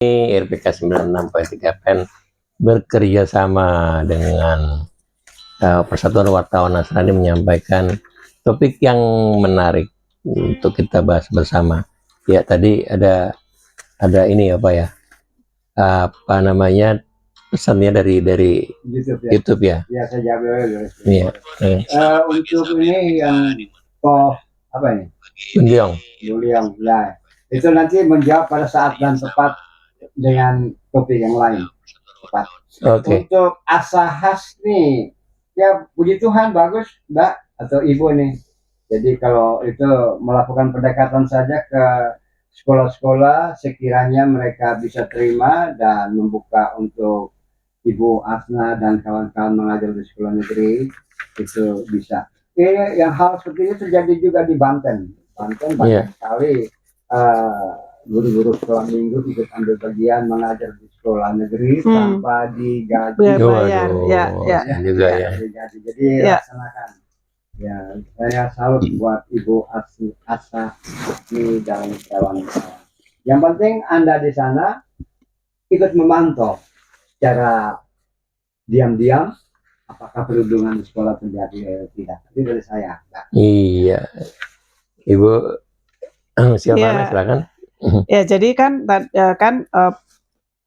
RPK 96.3 PEN bekerja sama dengan Persatuan Wartawan Nasrani menyampaikan topik yang menarik untuk kita bahas bersama. Ya, tadi ada ini apa namanya, pesannya dari YouTube ya. Ya, saya jawab dulu. Iya. Untuk ini yang apa ini? Buliong. Nah, itu nanti menjawab pada saat dan tepat dengan topik yang lain. Tepat. Oke. Untuk asahas nih, ya puji Tuhan bagus, Mbak atau Ibu nih. Jadi kalau itu melakukan pendekatan saja ke sekolah-sekolah, sekiranya mereka bisa terima dan membuka untuk Ibu Asna dan kawan-kawan mengajar di sekolah negeri, itu bisa. Yang hal seperti ini terjadi juga di Banten. Banten banyak sekali guru-guru sekolah minggu ikut ambil bagian mengajar di sekolah negeri tanpa digaji. Jadi laksanakan. Ya, saya salut buat Ibu Asa dan kawan-kawan. Yang penting Anda di sana ikut memantau secara diam-diam apakah perundungan di sekolah terjadi atau tidak. Itu dari saya. Nah. Iya, Ibu silakan. Silakan. Ya, jadi kan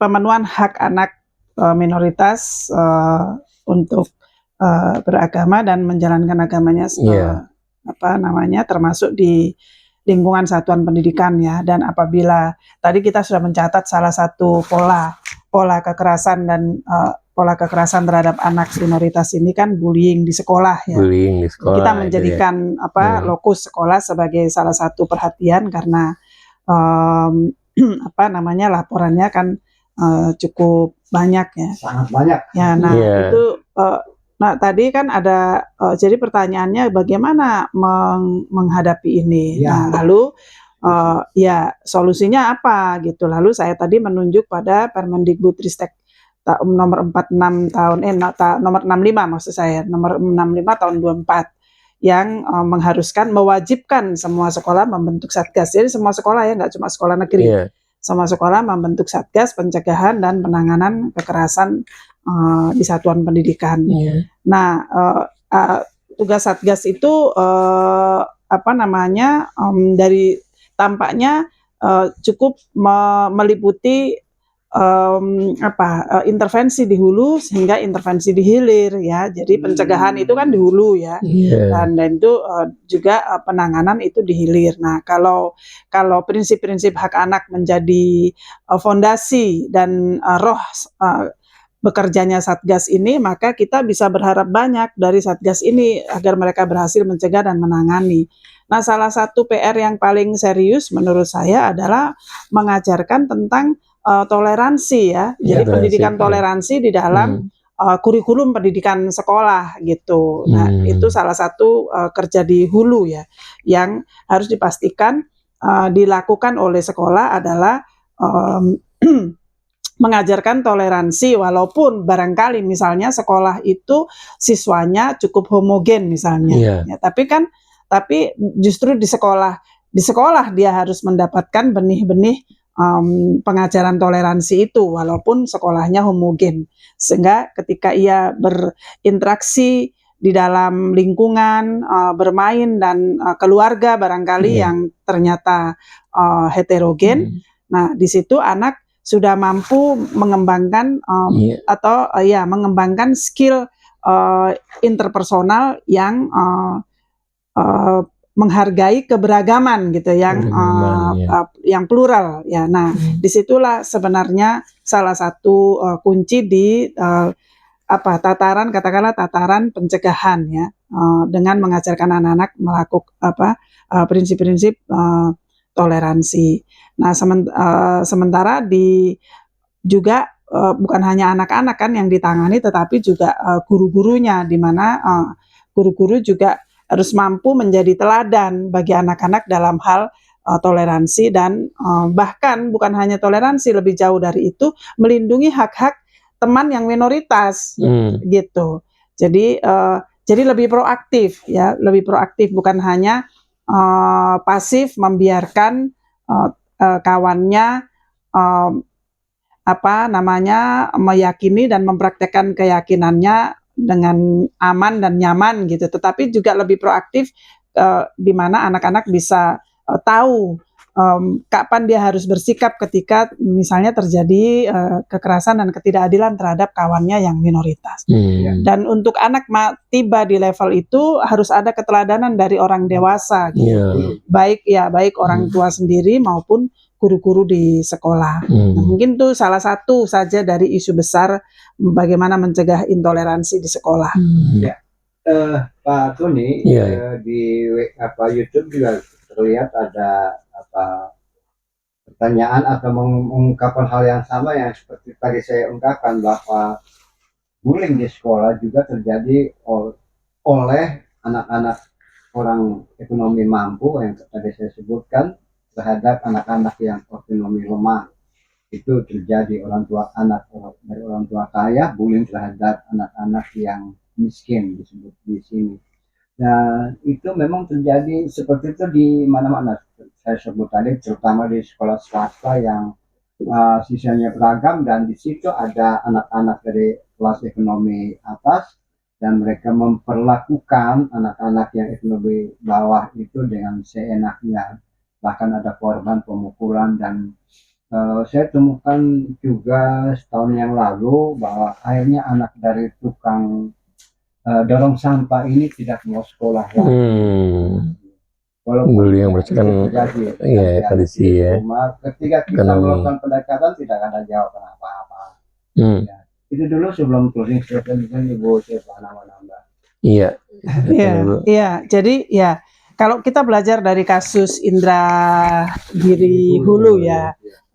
pemenuhan hak anak minoritas untuk beragama dan menjalankan agamanya termasuk di lingkungan satuan pendidikan ya. Dan apabila tadi kita sudah mencatat salah satu pola kekerasan dan pola kekerasan terhadap anak minoritas ini kan bullying di sekolah ya. Bullying di sekolah. Kita menjadikan lokus sekolah sebagai salah satu perhatian karena laporannya kan cukup banyak ya. Sangat banyak. Ya, nah itu tadi kan ada jadi pertanyaannya bagaimana menghadapi ini. Nah, lalu solusinya apa gitu. Lalu saya tadi menunjuk pada Permendikbudristek nomor 65 tahun 24 yang mewajibkan semua sekolah membentuk satgas. Jadi semua sekolah ya, nggak cuma sekolah negeri. Semua sekolah membentuk satgas pencegahan dan penanganan kekerasan di satuan pendidikan. Nah, tugas satgas itu dari tampaknya cukup meliputi intervensi di hulu sehingga intervensi di hilir ya. Jadi pencegahan itu kan di hulu ya. Dan itu juga penanganan itu di hilir. Nah, kalau prinsip-prinsip hak anak menjadi fondasi dan bekerjanya Satgas ini, maka kita bisa berharap banyak dari Satgas ini agar mereka berhasil mencegah dan menangani. Nah, salah satu PR yang paling serius menurut saya adalah mengajarkan tentang toleransi ya. Jadi pendidikan toleransi di dalam kurikulum pendidikan sekolah gitu. Nah, itu salah satu kerja di hulu ya, yang harus dipastikan dilakukan oleh sekolah adalah mengajarkan toleransi walaupun barangkali misalnya sekolah itu siswanya cukup homogen misalnya. Ya, tapi justru di sekolah dia harus mendapatkan benih-benih pengajaran toleransi itu walaupun sekolahnya homogen, sehingga ketika ia berinteraksi di dalam lingkungan bermain dan keluarga barangkali yang ternyata heterogen, nah di situ anak sudah mampu mengembangkan mengembangkan skill interpersonal yang menghargai keberagaman gitu, yang plural ya. Nah, disitulah sebenarnya salah satu kunci di tataran pencegahan ya, dengan mengajarkan anak-anak melakukan prinsip-prinsip toleransi. Nah, sementara juga bukan hanya anak-anak kan yang ditangani, tetapi juga guru-gurunya, di mana guru-guru juga harus mampu menjadi teladan bagi anak-anak dalam hal toleransi dan bahkan bukan hanya toleransi, lebih jauh dari itu melindungi hak-hak teman yang minoritas gitu. Jadi lebih proaktif ya, bukan hanya pasif membiarkan kawannya meyakini dan mempraktekkan keyakinannya dengan aman dan nyaman gitu, tetapi juga lebih proaktif di mana anak-anak bisa tahu kapan dia harus bersikap ketika misalnya terjadi kekerasan dan ketidakadilan terhadap kawannya yang minoritas. Dan untuk anak tiba di level itu harus ada keteladanan dari orang dewasa gitu. Baik orang tua sendiri maupun guru-guru di sekolah. Nah, mungkin itu salah satu saja dari isu besar bagaimana mencegah intoleransi di sekolah. Pak Tony, di YouTube juga terlihat ada pertanyaan atau mengungkapkan hal yang sama yang seperti tadi saya ungkapkan, bahwa bullying di sekolah juga terjadi oleh anak-anak orang ekonomi mampu yang tadi saya sebutkan terhadap anak-anak yang ekonomi lemah. Itu terjadi dari orang tua kaya bullying terhadap anak-anak yang miskin disebut di sini. Nah, itu memang terjadi seperti itu di mana-mana. Saya sebut tadi, terutama di sekolah swasta yang sisanya beragam, dan di situ ada anak-anak dari kelas ekonomi atas, dan mereka memperlakukan anak-anak yang ekonomi bawah itu dengan seenaknya. Bahkan ada korban pemukulan, dan saya temukan juga setahun yang lalu bahwa akhirnya anak dari tukang dorong sampah ini tidak mau sekolah lagi. Walaupun yang bersihkan kondisi ya. Ketika kita melakukan pendekatan tidak ada jawaban apa-apa. Itu dulu sebelum closing statement kan Ibu Silvana menambah. Iya. Jadi kalau kita belajar dari kasus Indra Giri Hulu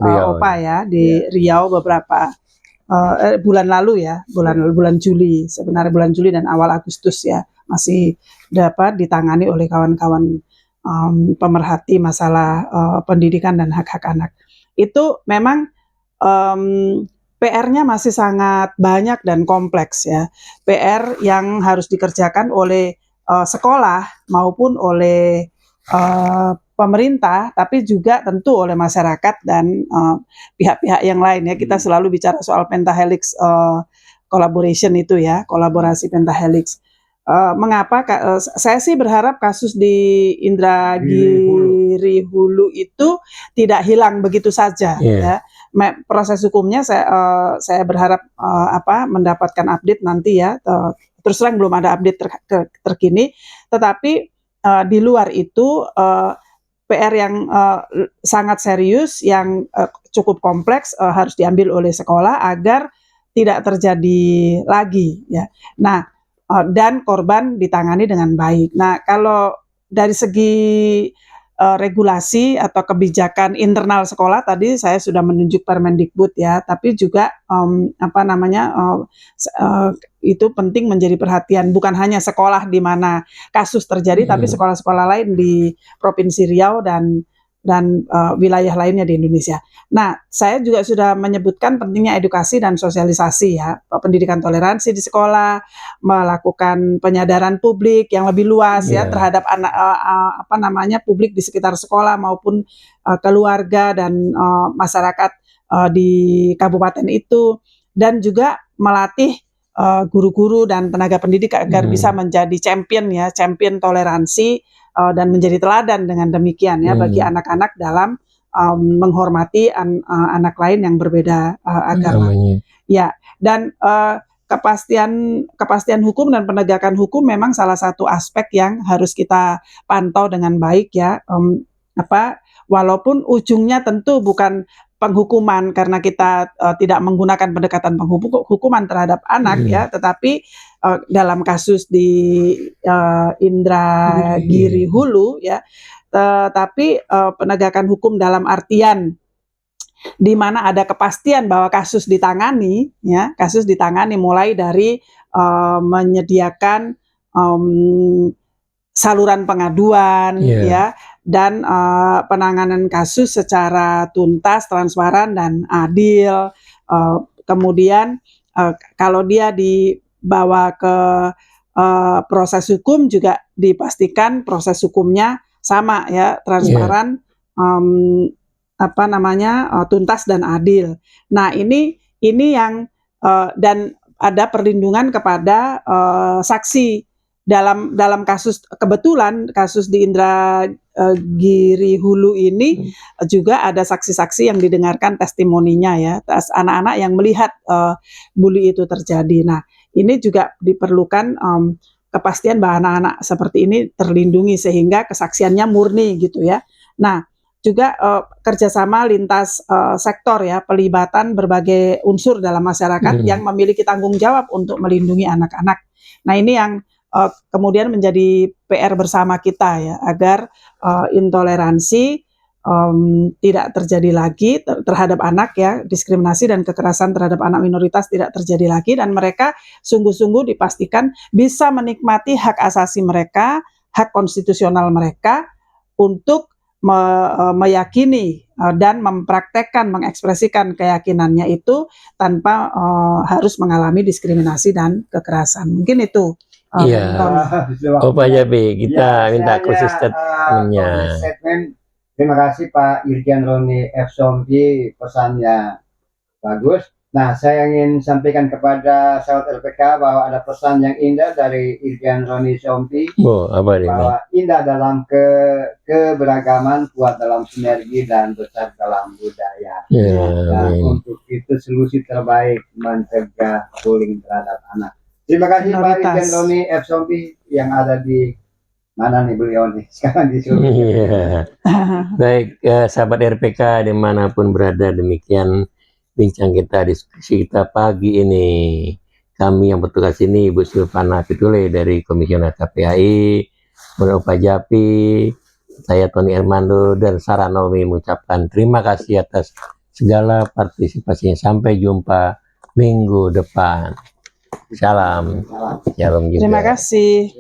Opa di Riau beberapa bulan lalu bulan Juli, sebenarnya bulan Juli dan awal Agustus masih dapat ditangani oleh kawan-kawan pemerhati masalah pendidikan dan hak-hak anak. Itu memang PR-nya masih sangat banyak dan kompleks PR yang harus dikerjakan oleh sekolah maupun oleh pemerintah, tapi juga tentu oleh masyarakat dan pihak-pihak yang lain Kita selalu bicara soal pentahelix collaboration itu kolaborasi pentahelix. Mengapa saya sih berharap kasus di Indragiri Hulu itu tidak hilang begitu saja proses hukumnya saya berharap mendapatkan update nanti terus terang belum ada update terkini, tetapi di luar itu PR yang sangat serius yang cukup kompleks harus diambil oleh sekolah agar tidak terjadi lagi Nah, dan korban ditangani dengan baik. Nah, kalau dari segi regulasi atau kebijakan internal sekolah tadi saya sudah menunjuk Permendikbud tapi juga itu penting menjadi perhatian bukan hanya sekolah di mana kasus terjadi tapi sekolah-sekolah lain di Provinsi Riau dan wilayah lainnya di Indonesia. Nah, saya juga sudah menyebutkan pentingnya edukasi dan sosialisasi pendidikan toleransi di sekolah, melakukan penyadaran publik yang lebih luas terhadap anak publik di sekitar sekolah maupun keluarga dan masyarakat di kabupaten itu, dan juga melatih guru-guru dan tenaga pendidik agar bisa menjadi champion toleransi dan menjadi teladan dengan demikian bagi anak-anak dalam menghormati anak lain yang berbeda agama. Dan kepastian hukum dan penegakan hukum memang salah satu aspek yang harus kita pantau dengan baik walaupun ujungnya tentu bukan penghukuman karena kita tidak menggunakan pendekatan penghukuman terhadap anak tetapi dalam kasus di Indragiri Hulu tetapi penegakan hukum dalam artian di mana ada kepastian bahwa kasus ditangani mulai dari menyediakan saluran pengaduan dan penanganan kasus secara tuntas, transparan dan adil. Kemudian kalau dia dibawa ke proses hukum juga dipastikan proses hukumnya sama transparan, tuntas dan adil. Nah, ini yang dan ada perlindungan kepada saksi dalam kasus, kebetulan kasus di Indragiri Hulu ini juga ada saksi-saksi yang didengarkan testimoninya ya, anak-anak yang melihat bully itu terjadi. Nah, ini juga diperlukan kepastian bahwa anak-anak seperti ini terlindungi sehingga kesaksiannya murni gitu ya. Nah, juga kerjasama lintas sektor ya, pelibatan berbagai unsur dalam masyarakat yang memiliki tanggung jawab untuk melindungi anak-anak. Nah, ini yang kemudian menjadi PR bersama kita ya, agar intoleransi tidak terjadi lagi terhadap anak ya, diskriminasi dan kekerasan terhadap anak minoritas tidak terjadi lagi, dan mereka sungguh-sungguh dipastikan bisa menikmati hak asasi mereka, hak konstitusional mereka untuk meyakini dan mempraktekkan, mengekspresikan keyakinannya itu tanpa harus mengalami diskriminasi dan kekerasan. Mungkin itu. Iya. Oh Pak Jabi, kita minta closing statement-nya. Terima kasih Pak Irjen Roni F. Sompi, pesannya bagus. Nah, saya ingin sampaikan kepada sahabat LPK bahwa ada pesan yang indah dari Irjen Roni Sompi. Apa ini? Bahwa indah dalam keberagaman, kuat dalam sinergi, dan besar dalam budaya. Dan untuk itu solusi terbaik mencegah bullying terhadap anak. Terima kasih Pak Irjen Roni F. Sompi yang ada di mana nih beliau nih sekarang di sini. Baik, sahabat RPK dimanapun berada, demikian bincang kita, diskusi kita pagi ini. Kami yang bertugas ini Ibu Silvana Fitule dari Komisioner KPAI, Pak Japi, saya Tony Hermando dan Sarah Nomi mengucapkan terima kasih atas segala partisipasinya. Sampai jumpa minggu depan. Salam. Shalom juga. Terima kasih.